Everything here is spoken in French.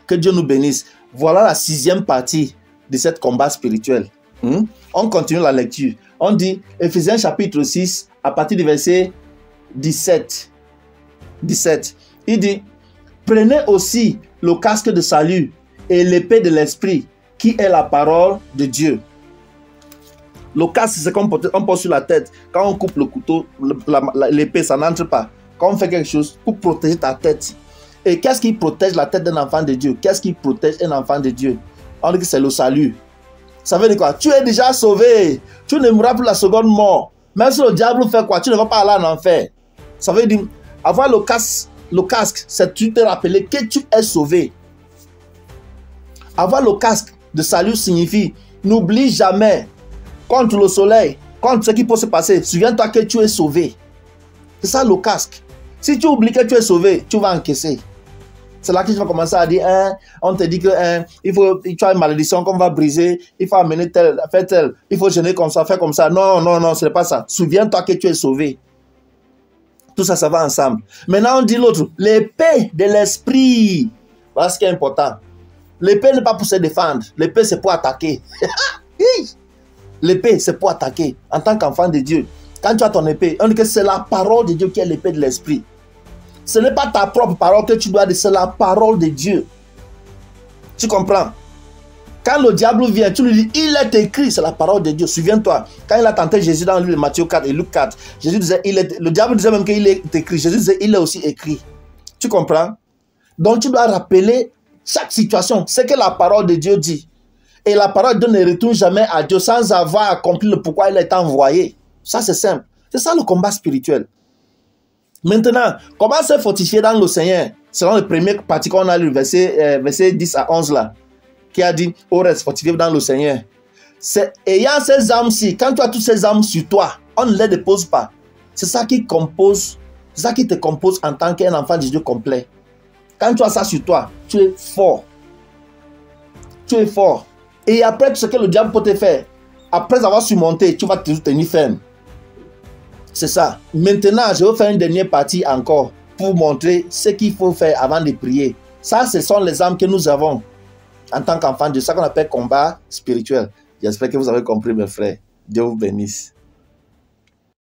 Que Dieu nous bénisse. Voilà la 6e partie de cette combat spirituel. On continue la lecture. On dit, Éphésiens chapitre 6, à partir du verset 17. Il dit, prenez aussi le casque de salut et l'épée de l'esprit, qui est la parole de Dieu. Le casque, c'est qu'on pose sur la tête. Quand on coupe le couteau, l'épée, ça n'entre pas. Quand on fait quelque chose pour protéger ta tête. Et qu'est-ce qui protège la tête d'un enfant de Dieu? Qu'est-ce qui protège un enfant de Dieu? On dit que c'est le salut. Ça veut dire quoi? Tu es déjà sauvé. Tu ne mourras plus la seconde mort. Même si le diable fait quoi? Tu ne vas pas aller en enfer. Ça veut dire, avoir le casque, c'est tu te rappeler que tu es sauvé. Avoir le casque de salut signifie, n'oublie jamais, contre le soleil, contre ce qui peut se passer, souviens-toi que tu es sauvé. C'est ça le casque. Si tu oublies que tu es sauvé, tu vas encaisser. C'est là que tu vas commencer à dire, on te dit que tu as une malédiction qu'on va briser, il faut amener tel, faire tel, il faut gêner comme ça, faire comme ça. Non, non, non, ce n'est pas ça. Souviens-toi que tu es sauvé. Tout ça, ça va ensemble. Maintenant, on dit l'autre, l'épée de l'esprit. Voilà ce qui est important. L'épée n'est pas pour se défendre. L'épée, c'est pour attaquer. L'épée, c'est pour attaquer. En tant qu'enfant de Dieu, quand tu as ton épée, on dit que c'est la parole de Dieu qui est l'épée de l'esprit. Ce n'est pas ta propre parole que tu dois dire, c'est la parole de Dieu. Tu comprends? Quand le diable vient, tu lui dis, il est écrit, c'est la parole de Dieu. Souviens-toi, quand il a tenté Jésus dans le livre de Matthieu 4 et Luc 4, Jésus disait, le diable disait même qu'il est écrit. Jésus disait, il est aussi écrit. Tu comprends? Donc tu dois rappeler chaque situation, c'est que la parole de Dieu dit. Et la parole de Dieu ne retourne jamais à Dieu sans avoir accompli le pourquoi il a été envoyé. Ça, c'est simple. C'est ça le combat spirituel. Maintenant, comment se fortifier dans le Seigneur? Selon le premier partie qu'on a lu, verset 10 à 11 là, qui a dit, au reste, fortifié dans le Seigneur. C'est ayant ces armes-ci, quand tu as toutes ces armes sur toi, on ne les dépose pas. C'est ça qui compose, c'est ça qui te compose en tant qu'un enfant de Dieu complet. Quand tu as ça sur toi, tu es fort. Tu es fort. Et après, ce que le diable peut te faire, après avoir surmonté, tu vas te tenir ferme. C'est ça. Maintenant, je vais faire une dernière partie encore pour montrer ce qu'il faut faire avant de prier. Ça, ce sont les armes que nous avons en tant qu'enfants de Dieu. C'est ça qu'on appelle combat spirituel. J'espère que vous avez compris, mes frères. Dieu vous bénisse.